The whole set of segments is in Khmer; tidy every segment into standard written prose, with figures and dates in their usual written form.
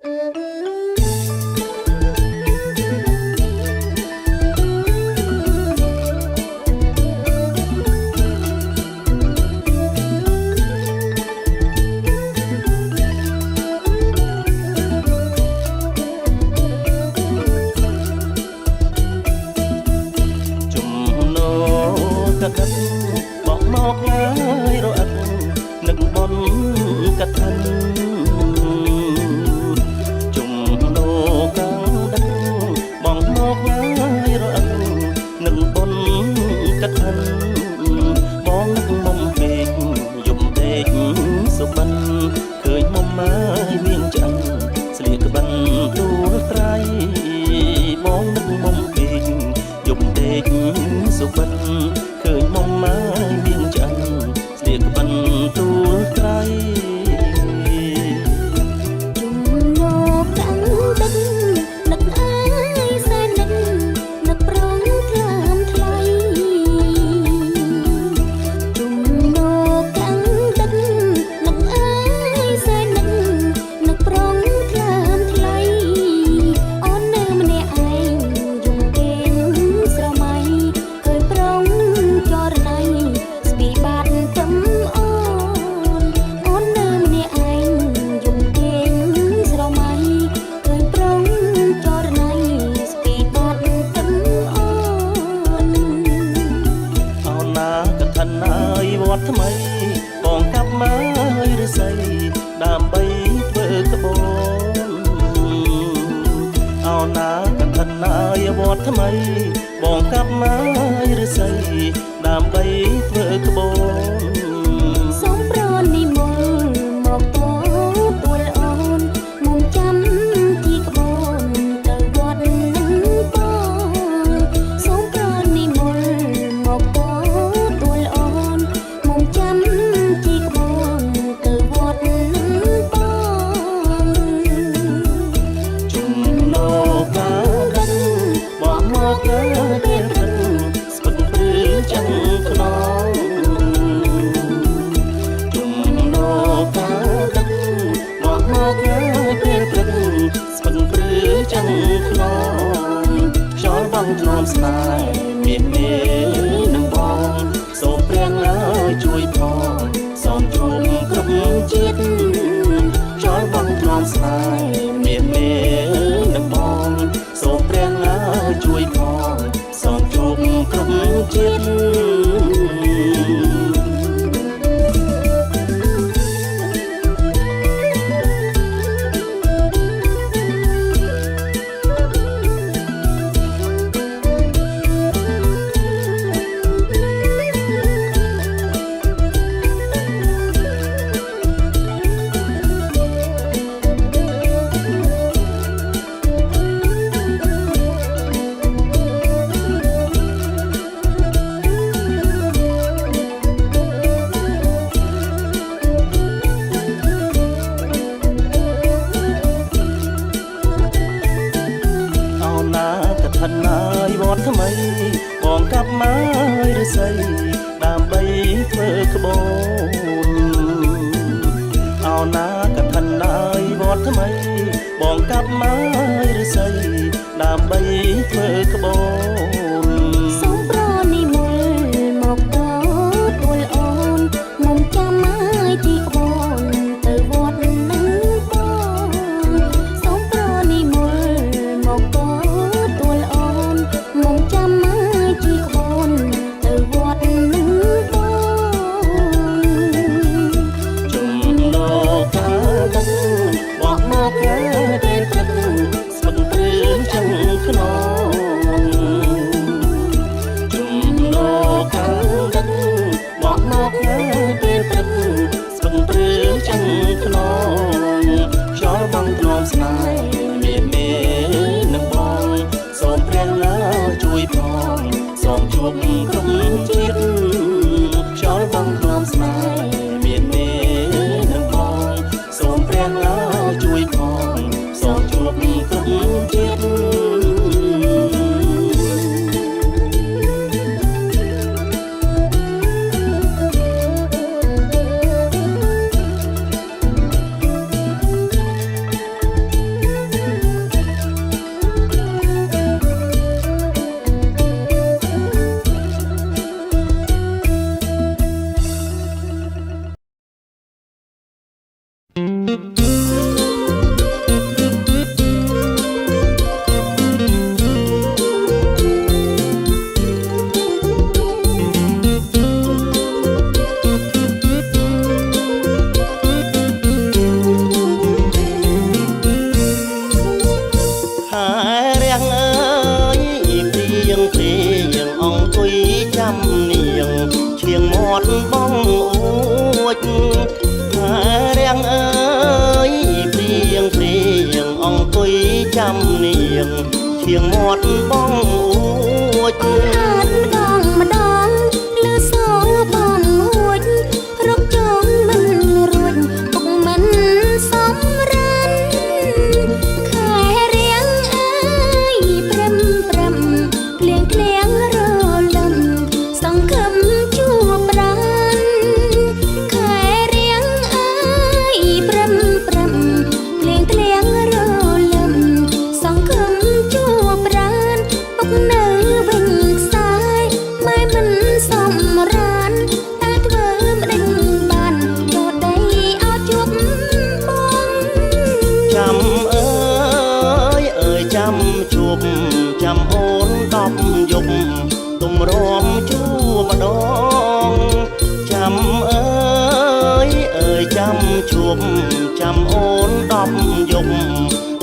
กะทันบอกนอกงายรออัดนึกบนกะทันจุ่มโลกังดังบอกนอกงายรออัดนึกบนกะทันมองนึกมุมเบกยุ่มเด็กสุบันเคยมุมไม้เวียงจันเสลียกบันตัวไตรมองนึกมุมเบกยุ่มเด็กสุบันเคยมองไม้เวียงจันเสียกบันตัวไตรจุ่มโลกังดังนักอายแสนนักนักร้องคลามไทยจุ่มโลกังดังนักอายแสนนักนักร้องคลามไทยอ่อนเนื้อมันในไอยุ่งเก่งสระไหมเคยร้องจอรไนสปีบาดจำอ่อนอ่อนเนื้อมันในไอยุ่งเก่งสระไหมเคยร้องจอรไนสปีบาดจำอ่อนเอาหน้ากะทันนายวอดทำไมกองกับไม้หรือใส่ดามใบเบิกกระบอนเอาหน้ากะทันนายวอดทำไมบองกับไม้หรือใส่ดามใบเบิกกระบอนสมปรอนในมนหมอกโตตัวละอ่อนมุมจำที่กระบอนตะวันนั้นปองสมปรอนในมนหมอกโตตัวละอ่อนมุมจำที่กระบอนตะวันนั้นปองจุ่มโลกาดันบอกมอกเกเดียรันสกุลปรือจังขนองจุ่มโลกาดันบอกมอกเกเดียรันสกุลปรือจังขนองชอบังทนอมสายเมียนเมนังบองโซเปรียงแล้วช่วยพอสองจุ่มกรุบจิตชอบังทนอมสายเมียนเมนังบองโซเปรียงแล้วช่วยพอสองจุ่มกรุบจิตทันนายวอดทำไมมองกับไม้หรือใส่ตามใบเฟอขบวนเอาหน้ากับทันนายวอดทำไมมองกับไม้หรือใส่ตามใบเฟอขบวนสมปรอนในมนหมอกโตตัวละอ่อนมุมจำไม้ที่กระบอนตะวันนั้นปองสมปรอนในมนหมอกโตตัวละอ่อนมุมจำไม้ที่กระบอนตะวันนั้นปองจุ่มโลกาดังบอกมอกแก่เด็ดรักสกุลปรือจังขนอง ងឈៀងមាត់បងអួចអូនអាតម្ដងម្ដងលើសងបងហួចរកចងមិនរួចពុកមិនសំរានខែរៀងអើយព្រឹមព្រឹមភ្លៀងភ្លៀងរលឹមសង្ឃឹមជួបប្រានខែរៀងអើយព្រឹមព្រឹមភ្លៀងភ្លៀងរលឹមសង្ឃឹមជួបប្រានពុកនៅវិញខ្សែម៉ែមិនសំរានតែធ្វើម្ដេចបានចូលដីឲ្យជួបបងចាំអើយអើយចាំជួបចាំអូន10យប់ទុំរំជួបម្ដងចាំអើយអើយចាំជួបចាំអូន10យប់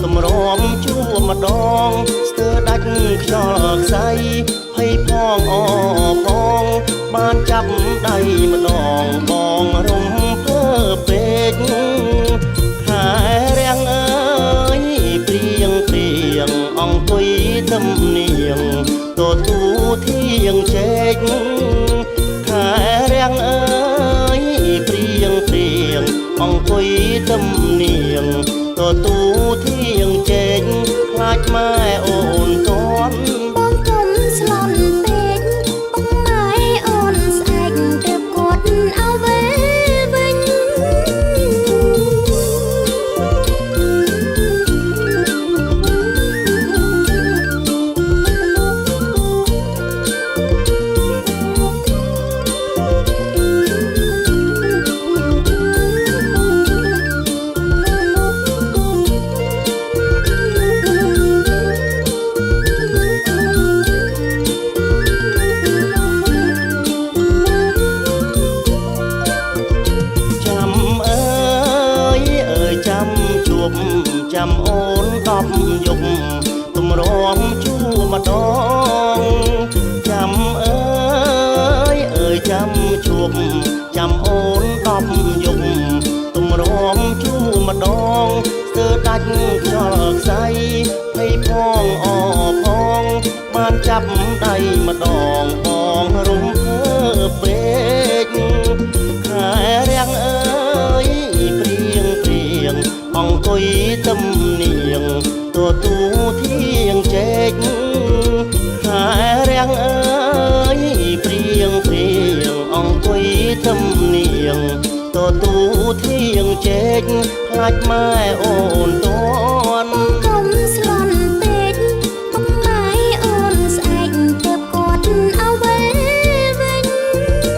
ទុំរំជួបម្ដងស្ទើរដាច់ខ្យល់ខ្សែភ័យផងអផងបានចាប់ដៃម្ដងបងរំភើពេកខែរាំងអើយព្រៀងព្រៀងអង្គុយទំនាងទូធៀងជែកខែរាំងអើយព្រៀងព្រៀងអង្គុយទំនាងទូធៀងជែកខ្លាចម៉ែអូនតន់បងកុំស្លន់ពេកពុកម៉ែអូនស្អែកទើបគាត់ឲ្យវិលវិញចាំអើយអើយចាំជួបចាំអូន10យប់ទុំរំជួបម្ដងចាំអើយអើយចាំជួបចាំអូន10យប់ទុំរំជួបម្ដងស្ទើរដាច់ខ្យល់ខ្សែភ័យផងអផងបានចាប់ដៃម្ដងបងរំភើពេកខែរាំងអើយព្រៀងព្រៀងអង្គុយទំនាងទូធៀងជែកខែរាំងអើយព្រៀងព្រៀងអង្គុយទំនាងទូធៀងជែកខ្លាចម៉ែអូនតន់កុំស្លន់ពេកពុកម៉ែអូនស្អែកទើបគាត់ឲ្យវិលវិញ ខ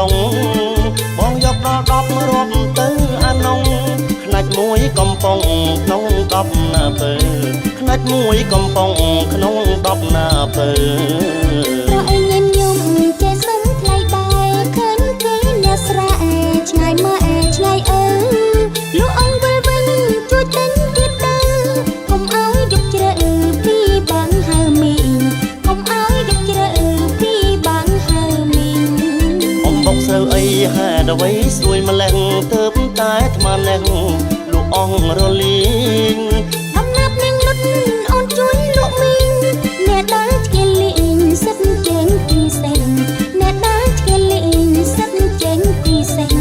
ងបងយកដល់10រាប់ទៅអានងខ្នាច់មួយកំប៉ុងក្នុង10ណាពើខ្នាច់មួយកំប៉ុងក្នុង10ណាពើប្រអីញញឹមចេះសឹងថ្លៃដែរឃើញគេអ្នកស្រែឆ្ងាយម៉ែឆ្ងាយលោកអង្គវិលវិញជួយទិញទៀតទៅកុំឲ្យយកជ្រើពីបានហៅមីងកុំឲ្យយកជ្រើពីបានហៅមីងអំបុកស្រូវអីហេតុអ្វីស្រួយម្លេះទៅតែថ្មនេះលោកអង្គរលីងអំណាប់នាងនុតអូនជួយលោកមីងអ្នកដើរឆ្កែលីងសិតចេញពីសេងអ្នកដើរឆ្កែលីងសិតចេញពីសេង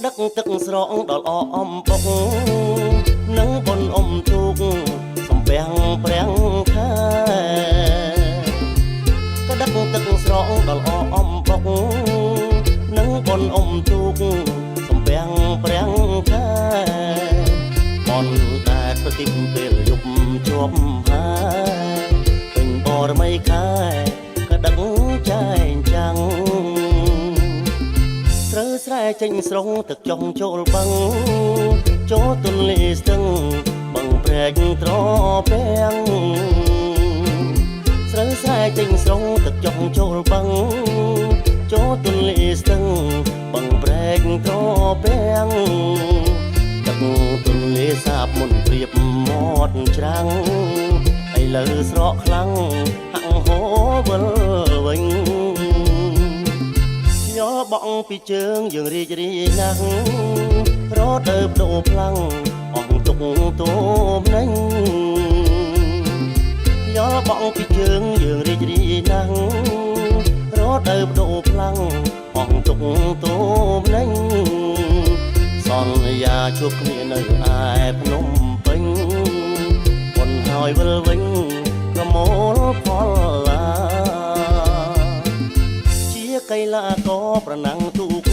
ដឹកទឹកស្រងដល់អអំបុកនឹងបនអ៊ំទូកសំពាំងប្រាំងខែក៏ដឹកទឹកស្រងដល់អអំបុកនឹងបនអ៊ំទូកសំពាំងប្រាំងខែបនតែប្រទីបពេលយប់ជាប់ហើយពេញបរមីខែក៏ដឹកចែងចាំងត្រូវស្រែចេញស្រងទឹកចុងចូលបឹងចូលទន្លេស្ទឹងបឹងព្រែកត្រពាំងត្រូវស្រែចេញស្រងទឹកចុងចូលបឹងចូលទន្លេស្ទឹងបឹងព្រែកត្រពាំងទឹកទន្លេសាបមុនព្រៀបមាត់ច្រាំងឥឡូវស្រកខ្លាំងហាក់ហូរវិលវិញយោបងពីជើងយើងរីករាយណាស់រត់ទៅបដូរផ្លាំងអងទុកតូមណេញយោបងពីជើងយើងរីករាយណាស់រត់ទៅបដូរផ្លាំងអងទុកតូមណេញសន្យាជួបគ្នានៅឯភ្នំពេញប៉ុនហើយវិលវិញប្រមូលផលឡាកីឡាករប្រណាំងទូក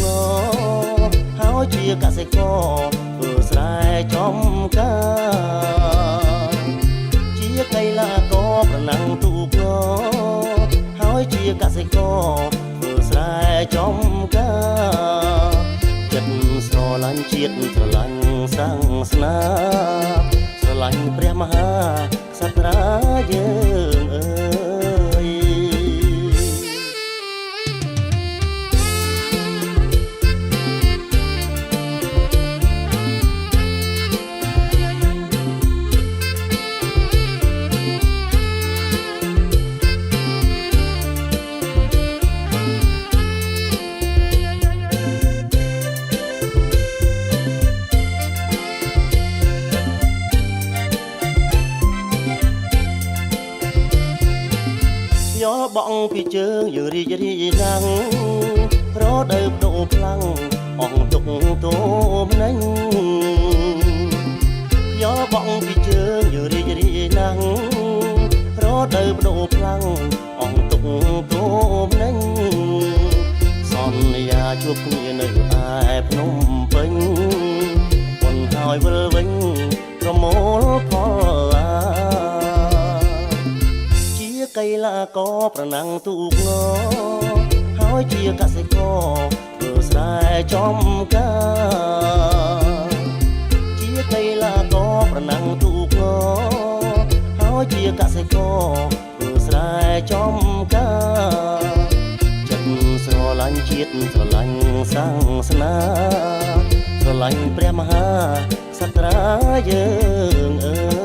ងហើយជាកសិករធ្វើស្រែចំការជាកីឡាករប្រណាំងទូកងហើយជាកសិករធ្វើស្រែចំការចិត្តស្រឡាញ់ជាតិស្រឡាញ់សាសនាស្រឡាញ់ព្រះមហាក្សត្រាយើងអើយយោបងពីជើងយើងរីករាយណាស់រត់ទៅបដូរផ្លាំងអងទុកតូមណេញយោបងពីជើងយើងរីករាយណាស់រត់ទៅបដូរផ្លាំងអងទុកតូមណេញសន្យាជួបគ្នានៅឯភ្នំពេញប៉ុនហើយវិលវិញប្រមូលផលឡាកីឡាករប្រណាំងទូកងហើយជាកសិករធ្វើស្រែចំការជាកីឡាករប្រណាំងទូកងហើយជាកសិករធ្វើស្រែចំការចិត្តស្រឡាញ់ជាតិស្រឡាញ់សាសនាស្រឡាញ់ព្រះមហាក្សត្រាយើងអើយ